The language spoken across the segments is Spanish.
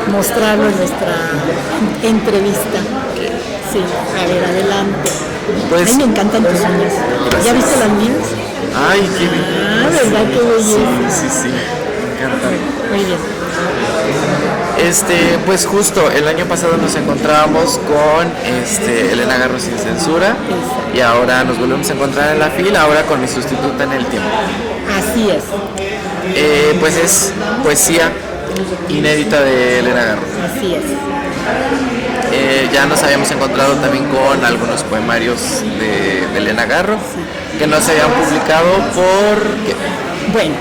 mostrarlo en nuestra entrevista. Sí, a ver, adelante. Pues, Ay, me encantan tus uñas. ¿Ya viste las mías? ay, qué bien. Ah, ¿verdad? Qué belleza. Sí, sí, me encanta. Muy bien. Pues justo el año pasado nos encontrábamos con Elena Garro sin censura y ahora nos volvemos a encontrar en la fila, ahora con mi sustituta en el tiempo. Así es. Pues es poesía inédita de Elena Garro. Así es. Ya nos habíamos encontrado también con algunos poemarios de Elena Garro que no se habían publicado porque... Bueno,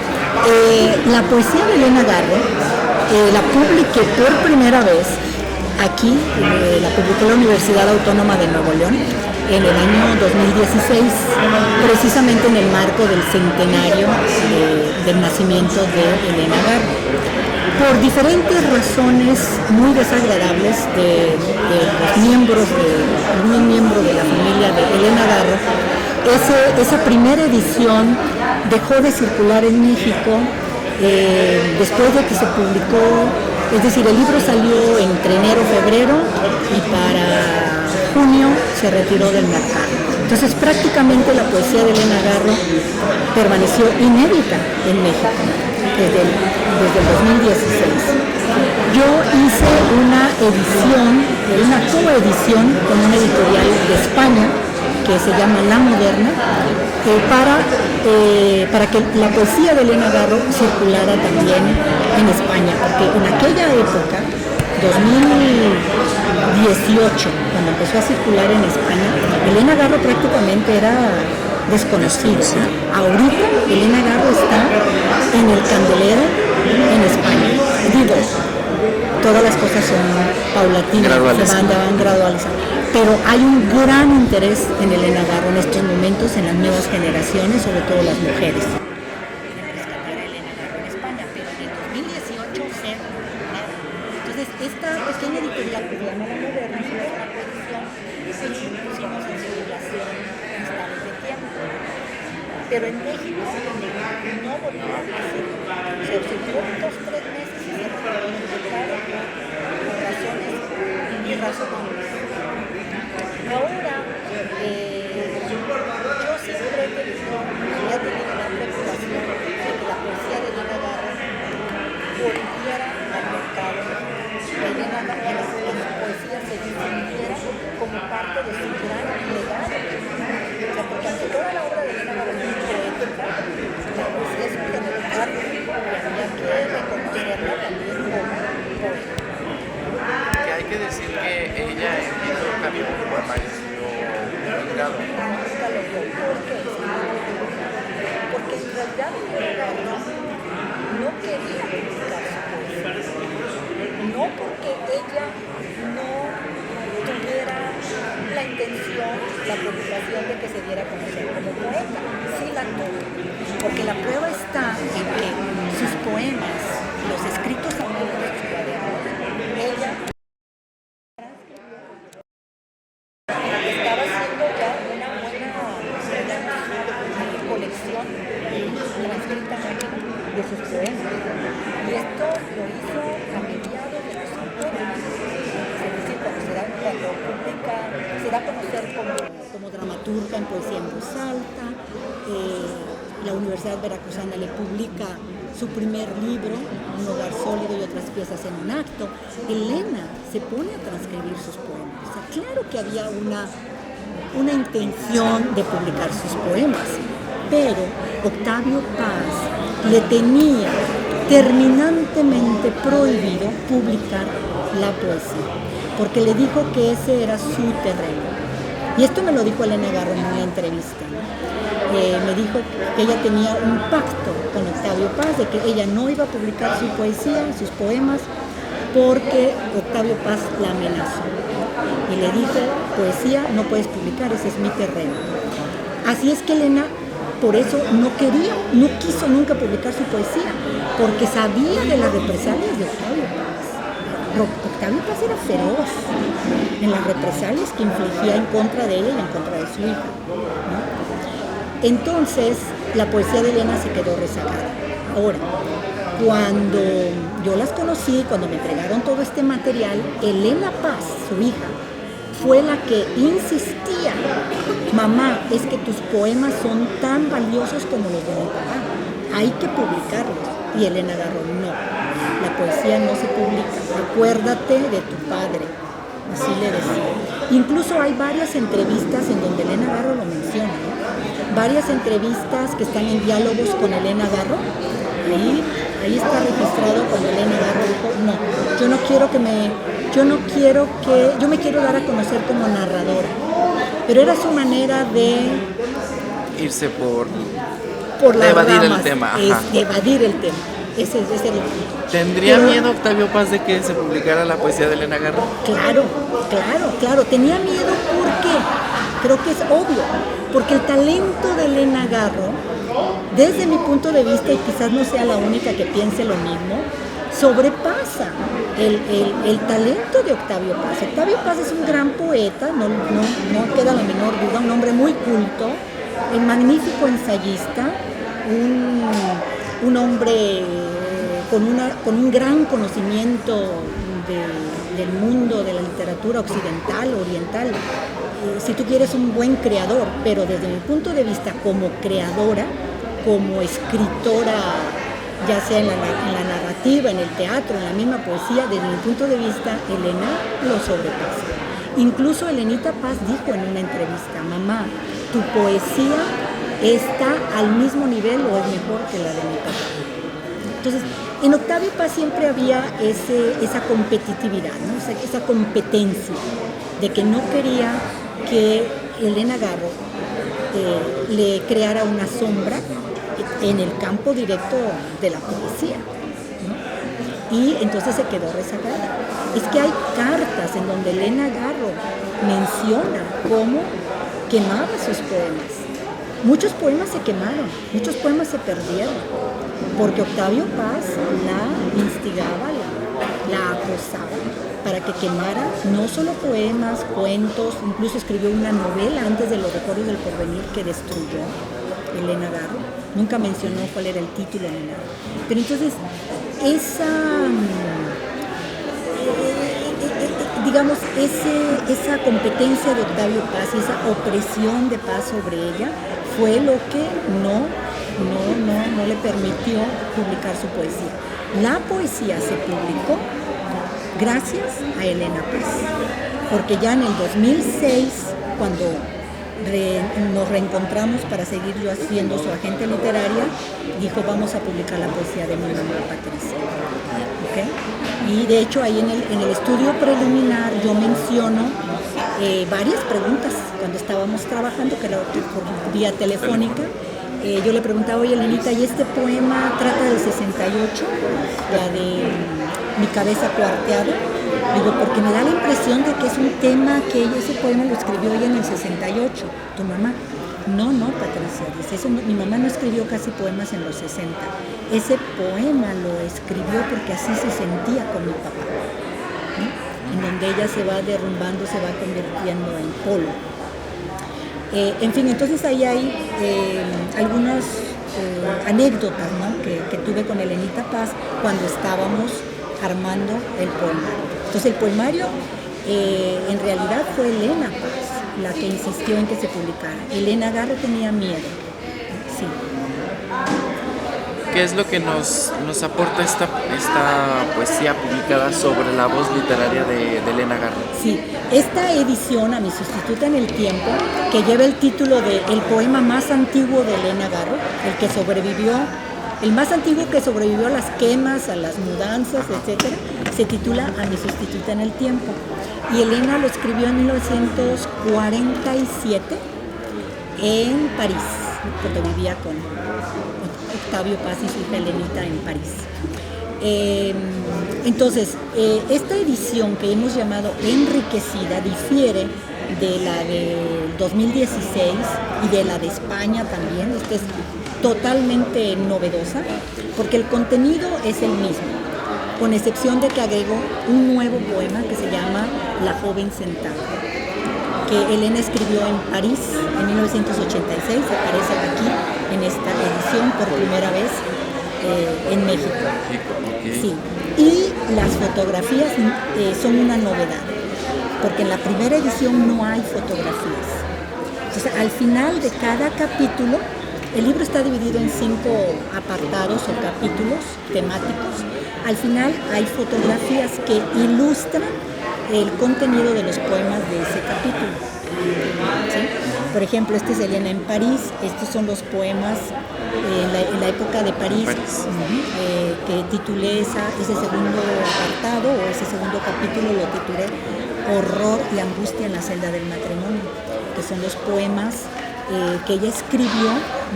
la poesía de Elena Garro la publiqué por primera vez aquí, la publicó la Universidad Autónoma de Nuevo León en el año 2016, precisamente en el marco del centenario del nacimiento de Elena Garro. Por diferentes razones muy desagradables de los miembros, de algún miembro de la familia de Elena Garro, esa primera edición dejó de circular en México después de que se publicó, es decir, el libro salió entre enero y febrero y para junio se retiró del mercado. Entonces prácticamente la poesía de Elena Garro permaneció inédita en México desde el 2016. Yo hice una edición, una coedición con una editorial de España que se llama La Moderna, para que la poesía de Elena Garro circulara también en España, porque en aquella época, 2018, cuando empezó a circular en España, Elena Garro prácticamente era desconocida. Ahorita Elena Garro está en el candelero en España. Digo, todas las cosas son paulatinas, se van gradualizando. Pero hay un gran interés en Elena Garro en estos momentos, en las nuevas generaciones, sobre todo las mujeres. Entonces, esta pequeña editorial que se llama La Moderna es una coedición que pusimos en circulación en estados de tiempo. Pero en México no volvió a hacer. Se observó 2-3 meses y se retiró del mercado por razones irrazonables. Ahora, yo siempre he tenido la preocupación de que la poesía de Elena Garro volviera al mercado, que la poesía se difundiera como parte de su gran legado. O sea, porque ante toda la obra de Elena Garro es muy poética, la poesía es un género artístico y había que reconocerla también como poeta. Que hay que decir que ella empieza un camino de poemarios publicado. Porque en realidad Elena Garro no quería publicar su poesía. No porque ella no tuviera la intención, la preocupación de que se diera a conocer como poeta. Sí la tuvo. Porque la prueba está en que sus poemas, los escritos a mano de sus cuadernos, ella estaba haciendo ya una buena colección transcrita de sus poemas. Y esto lo hizo a mediados de los 50. Es decir, cuando publica, se da a conocer como dramaturga en poesía en voz alta. La Universidad Veracruzana le publica su primer libro, Un hogar sólido y otras piezas en un acto. Elena se pone a transcribir sus poemas. O sea, claro que había una intención de publicar sus poemas, pero Octavio Paz le tenía terminantemente prohibido publicar la poesía, porque le dijo que ese era su terreno. Y esto me lo dijo Elena Garro en una entrevista, ¿no? Me dijo que ella tenía un pacto con Octavio Paz de que ella no iba a publicar su poesía, sus poemas, porque Octavio Paz la amenazó. Y le dijo, poesía no puedes publicar, ese es mi terreno. Así es que Elena, por eso no quiso nunca publicar su poesía, porque sabía de las represalias de Octavio Paz. Octavio Paz era feroz en las represalias que infligía en contra de ella y en contra de su hija, ¿no? Entonces, la poesía de Elena se quedó rezagada. Ahora, Cuando yo las conocí, cuando me entregaron todo este material, Elena Paz, su hija, fue la que insistía: mamá, es que tus poemas son tan valiosos como los de mi papá, hay que publicarlos. Y Elena Garro: no, la poesía no se publica, acuérdate de tu padre. Así le decía. Incluso hay varias entrevistas en donde Elena Garro lo menciona, ¿no? Varias entrevistas que están en diálogos con Elena Garro. Ahí está registrado cuando Elena Garro dijo: no, yo me quiero dar a conocer como narradora. Pero era su manera de irse por las evadir ramas, el tema. Evadir el tema. Ese es el punto. ¿Tendría miedo Octavio Paz de que se publicara la poesía de Elena Garro? Claro. Tenía miedo porque, creo que es obvio, porque el talento de Elena Garro, desde mi punto de vista, y quizás no sea la única que piense lo mismo, sobrepasa el talento de Octavio Paz. Octavio Paz es un gran poeta, no queda la menor duda, un hombre muy culto, un magnífico ensayista, un hombre con un gran conocimiento del mundo de la literatura occidental, oriental. Si tú quieres, un buen creador, pero desde mi punto de vista como creadora, como escritora, ya sea en la narrativa, en el teatro, en la misma poesía, desde mi punto de vista, Elena lo sobrepasa. Incluso Elenita Paz dijo en una entrevista: mamá, tu poesía está al mismo nivel o es mejor que la de mi papá. Entonces, en Octavio Paz siempre había esa competitividad, ¿no? Esa competencia de que no quería que Elena Garro le creara una sombra en el campo directo de la poesía, ¿no? Y entonces se quedó rezagada. Es que hay cartas en donde Elena Garro menciona cómo quemaba sus poemas. Muchos poemas se quemaron, muchos poemas se perdieron, porque Octavio Paz la instigaba, la acosaba para que quemara no solo poemas, cuentos, incluso escribió una novela antes de Los Recuerdos del Porvenir que destruyó Elena Garro. Nunca mencionó cuál era el título ni nada. Pero entonces, esa competencia de Octavio Paz y esa opresión de Paz sobre ella fue lo que no le permitió publicar su poesía. La poesía se publicó gracias a Elena Paz, porque ya en el 2006, cuando nos reencontramos para seguir yo haciendo su agente literaria, dijo: vamos a publicar la poesía de mi mamá Patricia. ¿Okay? Y de hecho ahí en el estudio preliminar yo menciono varias preguntas cuando estábamos trabajando, que era por vía telefónica. Yo le preguntaba: oye, Elenita, ¿y este poema trata del 68? La de Mi cabeza cuarteada. Digo, porque me da la impresión de que es un tema que ese poema lo escribió ella en el 68, tu mamá. No, Patricia, dice, mi mamá no escribió casi poemas en los 60. Ese poema lo escribió porque así se sentía con mi papá, ¿no? En donde ella se va derrumbando, se va convirtiendo en polvo. En fin, entonces ahí hay algunas anécdotas, ¿no? que tuve con Elenita Paz cuando estábamos armando el poemario. Entonces el poemario en realidad fue Elena Paz la que insistió en que se publicara. Elena Garro tenía miedo, sí. ¿Qué es lo que nos aporta esta poesía publicada sobre la voz literaria de Elena Garro? Sí, esta edición, A mi sustituta en el tiempo, que lleva el título de El poema más antiguo de Elena Garro, el más antiguo que sobrevivió a las quemas, a las mudanzas, etcétera, se titula A mi sustituta en el tiempo. Y Elena lo escribió en 1947 en París, cuando vivía con Octavio Paz y su hija Elenita en París. Entonces, esta edición que hemos llamado enriquecida difiere de la del 2016 y de la de España también. Esta es totalmente novedosa porque el contenido es el mismo, con excepción de que agrego un nuevo poema que se llama La joven sentada, que Elena escribió en París en 1986, aparece aquí en esta edición por primera vez. en México. Okay. Sí. Y las fotografías son una novedad, porque en la primera edición no hay fotografías. Entonces, al final de cada capítulo, el libro está dividido en 5 apartados o capítulos temáticos. Al final hay fotografías que ilustran el contenido de los poemas de ese capítulo. ¿Sí? Por ejemplo, este es Elena en París. Estos son los poemas en la época de París, que titulé ese segundo apartado o ese segundo capítulo lo titulé Horror y angustia en la celda del matrimonio, que son los poemas que ella escribió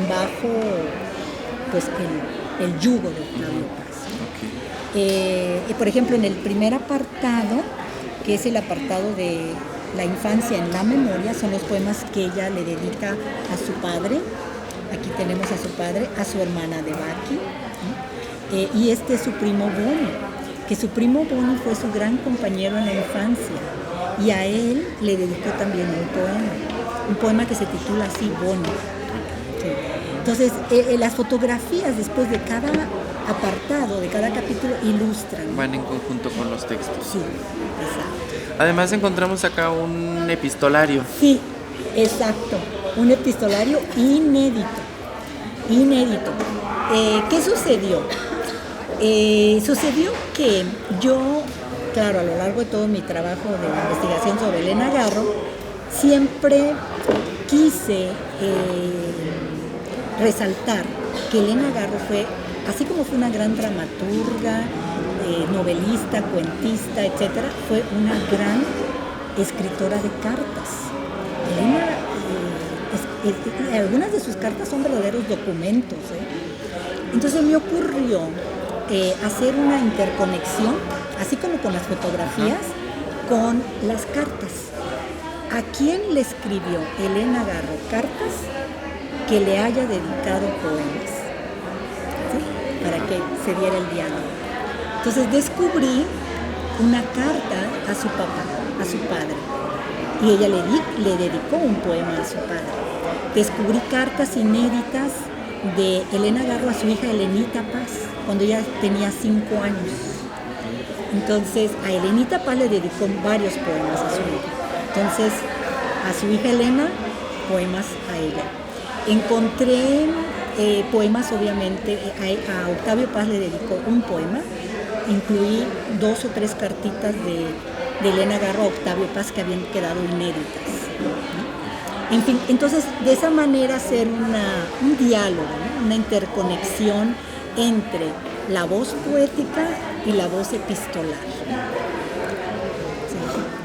bajo pues el yugo de Octavio Paz. Y por ejemplo, en el primer apartado, que es el apartado de la infancia en la memoria, son los poemas que ella le dedica a su padre. Aquí tenemos a su padre, a su hermana Devaki, y este es su primo Boni, que su primo Boni fue su gran compañero en la infancia, y a él le dedicó también un poema que se titula así, Boni. Sí. Entonces, las fotografías después de cada apartado, de cada capítulo, ilustran. Van en conjunto con los textos. Sí, exacto. Además encontramos acá un epistolario. Sí, exacto. Un epistolario inédito. ¿Qué sucedió? Sucedió que yo, claro, a lo largo de todo mi trabajo de investigación sobre Elena Garro, siempre quise resaltar que Elena Garro fue, así como fue una gran dramaturga, novelista, cuentista, etcétera, fue una gran escritora de cartas. Elena, algunas de sus cartas son verdaderos documentos. Entonces me ocurrió hacer una interconexión, así como con las fotografías, con las cartas. ¿A quién le escribió Elena Garro cartas que le haya dedicado poemas? ¿Sí? Para que se diera el diálogo. Entonces descubrí una carta a su papá, a su padre, y ella le dedicó un poema a su padre. Descubrí cartas inéditas de Elena Garro a su hija Elenita Paz, cuando ella tenía 5 años. Entonces a Elenita Paz le dedicó varios poemas a su hija. Entonces a su hija Elena, poemas a ella. Encontré poemas, obviamente, a Octavio Paz le dedicó un poema. Incluí 2 o 3 cartitas de Elena Garro a Octavio Paz que habían quedado inéditas, ¿no? En fin, entonces de esa manera hacer un diálogo, ¿no? Una interconexión entre la voz poética y la voz epistolar. Sí.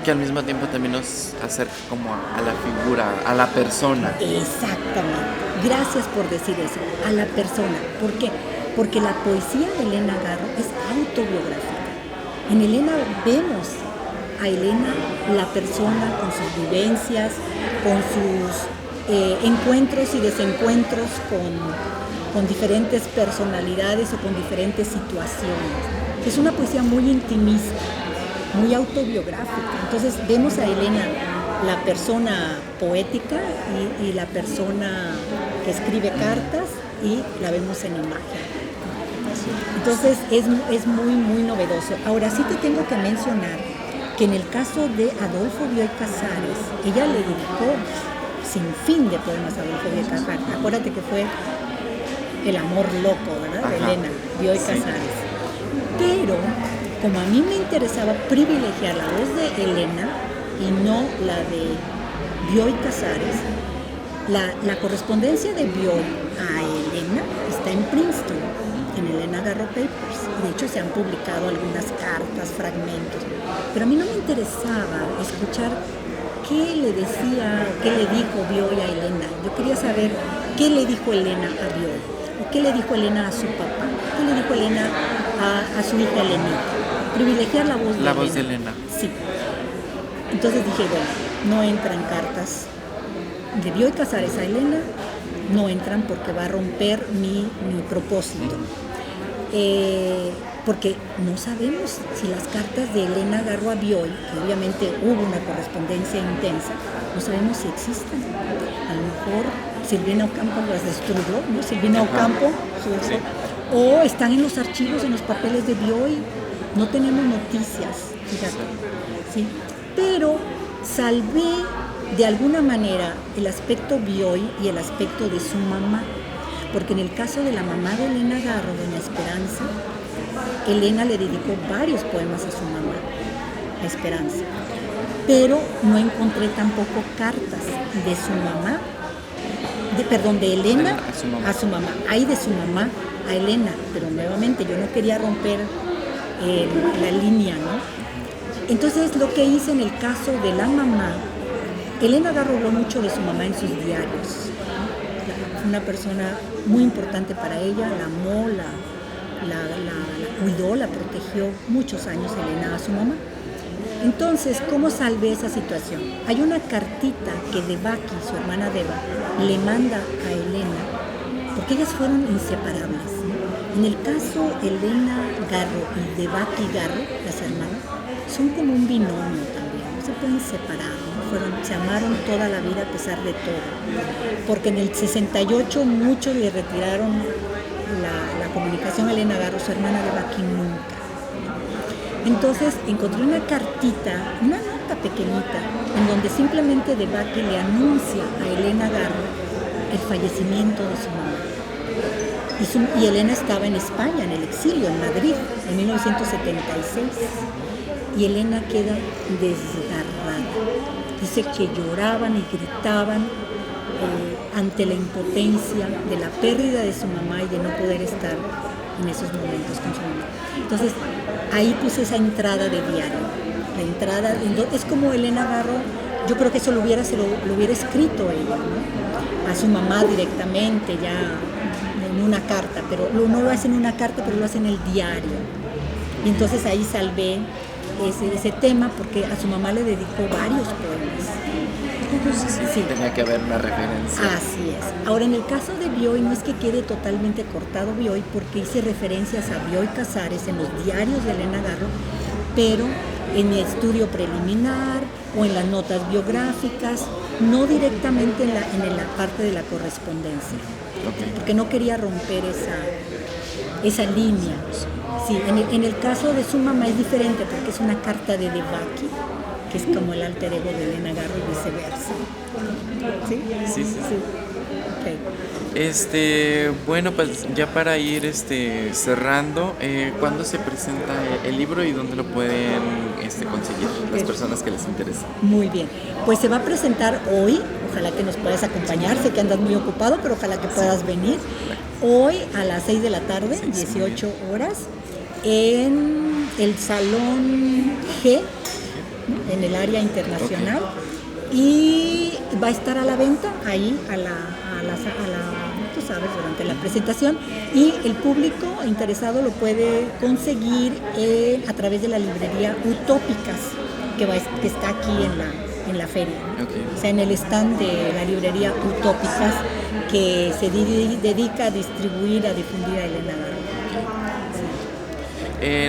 Que al mismo tiempo también nos acerca como a la figura, a la persona. Exactamente. Gracias por decir eso, a la persona. ¿Por qué? Porque la poesía de Elena Garro es autobiográfica. En Elena vemos a Elena, la persona, con sus vivencias, con sus encuentros y desencuentros con diferentes personalidades o con diferentes situaciones. Es una poesía muy intimista, muy autobiográfica. Entonces vemos a Elena, la persona poética y la persona que escribe cartas, y la vemos en imagen. Entonces es muy, muy novedoso. Ahora sí te tengo que mencionar que en el caso de Adolfo Bioy Casares, ella le dedicó sin fin de poemas a Adolfo Bioy Casares. Acuérdate que fue el amor loco, ¿verdad? De Elena Bioy Casares. Pero como a mí me interesaba privilegiar la voz de Elena y no la de Bioy Casares, la correspondencia de Bioy a Elena está en Princeton, en Elena Garro Papers. De hecho, se han publicado algunas cartas, fragmentos. Pero a mí no me interesaba escuchar qué le decía o qué le dijo Bioy a Elena. Yo quería saber qué le dijo Elena a Bioy, o qué le dijo Elena a su papá, qué le dijo Elena a su hija Elenita. Privilegiar la voz de Elena. La voz de Elena. Sí. Entonces dije, bueno, no entran cartas de Bioy Casares a Elena, no entran porque va a romper mi propósito. Porque no sabemos si las cartas de Elena Garro a Bioy, que obviamente hubo una correspondencia intensa, no sabemos si existen. A lo mejor Silvina Ocampo las destruyó, ¿no? Silvina Ocampo, su hijo, o están en los archivos, en los papeles de Bioy. No tenemos noticias, fíjate. ¿Sí? Pero salvé de alguna manera el aspecto Bioy y el aspecto de su mamá, porque en el caso de la mamá de Elena Garro, doña Esperanza, Elena le dedicó varios poemas a su mamá, a Esperanza, pero no encontré tampoco cartas de su mamá, de Elena a su mamá. Hay de su mamá a Elena, pero nuevamente yo no quería romper la línea, ¿no? Entonces lo que hice en el caso de la mamá, Elena Garro habló mucho de su mamá en sus diarios. Una persona muy importante para ella, la amó, la cuidó, la protegió muchos años Elena a su mamá. Entonces, ¿cómo salvé esa situación? Hay una cartita que Devaki, su hermana Deva, le manda a Elena, porque ellas fueron inseparables. En el caso Elena Garro y Devaki Garro, las hermanas, son como un binomio también, no se pueden separar, ¿no? Se amaron toda la vida a pesar de todo, porque en el 68 muchos le retiraron la comunicación a Elena Garro, su hermana Devaki nunca. Entonces encontré una cartita, una nota pequeñita, en donde simplemente Devaki le anuncia a Elena Garro el fallecimiento de su mamá. Y Elena estaba en España, en el exilio, en Madrid, en 1976. Y Elena queda desgarrada. Dice que lloraban y gritaban ante la impotencia de la pérdida de su mamá y de no poder estar en esos momentos con su mamá. Entonces, ahí puse esa entrada de diario. La entrada, es como Elena Garro, yo creo que eso lo hubiera escrito ella, ¿no? A su mamá directamente, ya en una carta, pero no lo hace en una carta, pero lo hace en el diario. Y entonces ahí salvé ese tema, porque a su mamá le dedicó varios poemas. Sí, tenía que haber una referencia. Así es. Ahora, en el caso de Bioy, no es que quede totalmente cortado Bioy, porque hice referencias a Bioy Casares en los diarios de Elena Garro, pero en mi estudio preliminar o en las notas biográficas, no directamente en la parte de la correspondencia, porque no quería romper esa línea. Sí, en el caso de su mamá es diferente, porque es una carta de Devaki, que es como el alter ego de Elena Garro y viceversa. ¿Sí? Sí. Okay. Bueno, pues ya para ir cerrando, ¿cuándo se presenta el libro y dónde lo pueden conseguir las personas que les interesa? Muy bien, pues se va a presentar hoy, ojalá que nos puedas acompañar, sé que andas muy ocupado, pero ojalá que puedas venir. Hoy a las 6 de la tarde, 18 horas, en el Salón G, en el área internacional, y va a estar a la venta ahí tú sabes, durante la presentación, y el público interesado lo puede conseguir a través de la librería Utópicas, que está aquí en la feria, o sea, en el stand de la librería Utópicas, que se dedica a distribuir, a difundir a Elena Garro.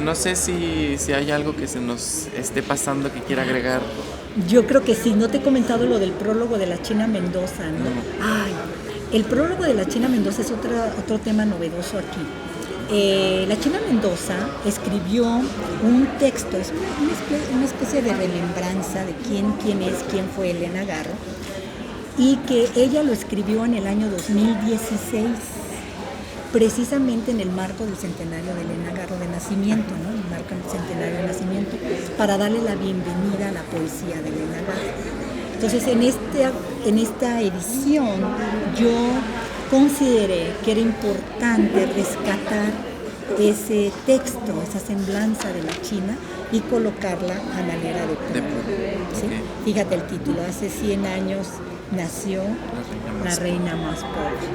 No sé si hay algo que se nos esté pasando que quiera agregar. Yo creo que sí, no te he comentado lo del prólogo de la China Mendoza, ¿no? Ay, el prólogo de la China Mendoza es otro tema novedoso aquí. La China Mendoza escribió un texto, es una especie de remembranza de quién fue Elena Garro, y que ella lo escribió en el año 2016. Precisamente en el marco del centenario de Elena Garro de nacimiento, ¿no? El marco del centenario de nacimiento, para darle la bienvenida a la poesía de Elena Garro. Entonces, en esta edición, yo consideré que era importante rescatar ese texto, esa semblanza de la China, y colocarla a manera de poema. ¿Sí? Fíjate el título, hace 100 años nació la reina más pobre.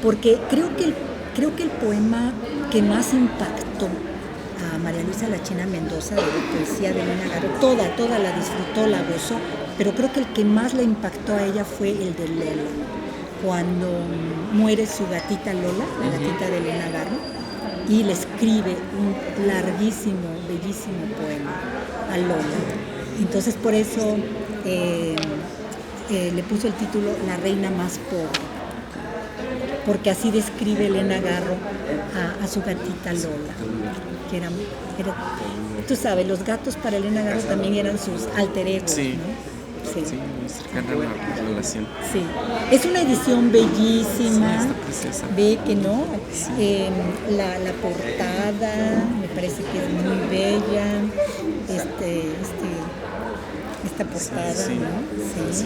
Porque creo que el poema que más impactó a María Luisa La China Mendoza, de la poesía de Elena Garro, toda la disfrutó, la gozó, pero creo que el que más la impactó a ella fue el de Lola, cuando muere su gatita Lola, la gatita de Elena Garro, y le escribe un larguísimo, bellísimo poema a Lola. Entonces por eso le puso el título La reina más pobre. porque así describe Elena Garro a su gatita Lola, que era, tú sabes, los gatos para Elena Garro también eran sus alter egos, Sí. ¿no? Sí. Sí, muy cercana la relación. Sí, es una edición bellísima. Sí, está preciosa. Ve que no, la portada me parece que es muy bella. Esta portada, Sí, sí. ¿no? Sí.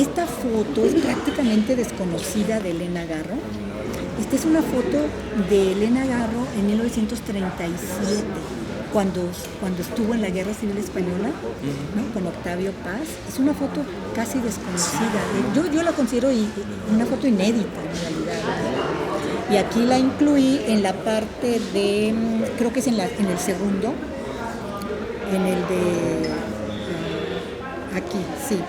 Esta foto es prácticamente desconocida de Elena Garro. Esta es una foto de Elena Garro en 1937. Cuando estuvo en la Guerra Civil Española, ¿no? Con Octavio Paz. Es una foto casi desconocida. Yo la considero una foto inédita en realidad, ¿no? Y aquí la incluí en la parte de, creo que es en el segundo, en el de, aquí, sí,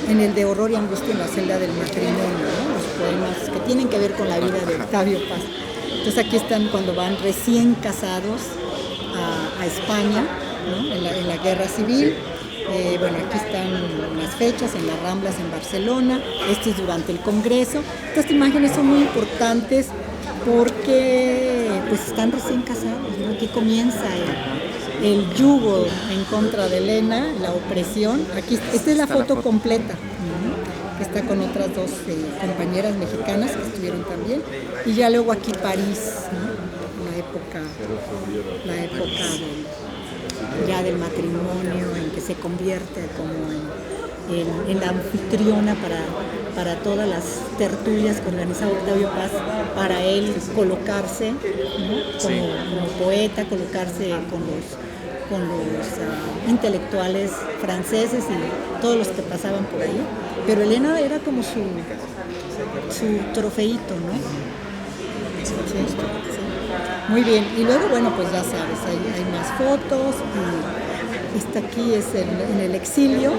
en el de Horror y Angustia en la celda del matrimonio, ¿no? Los poemas que tienen que ver con la vida de Octavio Paz. Entonces aquí están cuando van recién casados a España, ¿no? en la guerra civil. Bueno, aquí están las fechas en las Ramblas en Barcelona. Este es durante el Congreso. Estas imágenes son muy importantes porque pues están recién casados, ¿no? Aquí comienza el yugo en contra de Elena, la opresión. Aquí esta es la foto completa, ¿no? Que está con otras dos compañeras mexicanas que estuvieron también. Y ya luego aquí París, ¿no? La época ya del matrimonio, en que se convierte como en la anfitriona para todas las tertulias que organizaba Octavio Paz, para él colocarse, ¿no? como poeta, colocarse con los intelectuales franceses y todos los que pasaban por ahí. Pero Elena era como su trofeito, ¿no? Sí. Muy bien, y luego, bueno, pues ya sabes, hay más fotos, y esta aquí es en el exilio,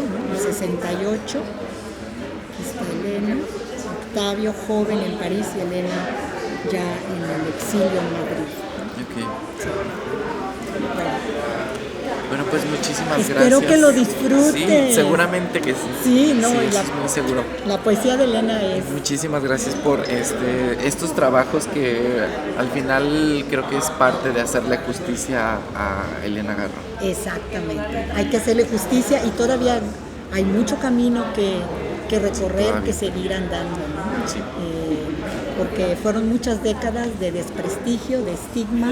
¿no? El 68, aquí está Elena, Octavio joven en París y Elena ya en el exilio en Madrid. Okay. Sí. Bueno, pues muchísimas gracias. Espero que lo disfrutes. Sí, seguramente que sí. Sí, no, sí, y eso es muy seguro. La poesía de Elena es... Muchísimas gracias por estos trabajos que al final creo que es parte de hacerle justicia a Elena Garro. Exactamente. Hay que hacerle justicia y todavía hay mucho camino que recorrer, que seguir andando, ¿no? Sí. Porque fueron muchas décadas de desprestigio, de estigma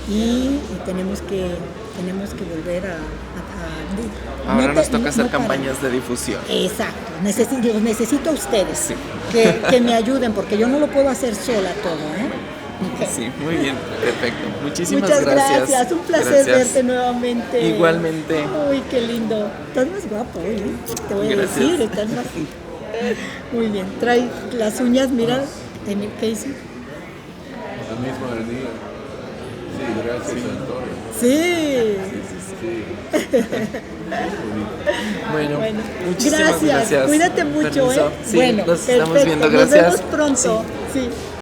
y tenemos que volver a ahora nos toca hacer campañas de difusión. Exacto, los necesito a ustedes, sí. que me ayuden porque yo no lo puedo hacer sola todo, ¿eh? Okay. Sí, muy bien, perfecto. Muchas gracias, un placer verte nuevamente. Igualmente. Uy, qué lindo. Estás más guapo, ¿eh? Te voy a decir, estás más... Muy bien, trae las uñas, mira, ¿qué hice? El mismo del día. Sí, gracias, Antonio. Sí. Bueno, muchísimas gracias. Cuídate mucho, Permiso. ¿eh? Sí, bueno, nos estamos perfecto. viendo, gracias. Nos vemos pronto. Sí.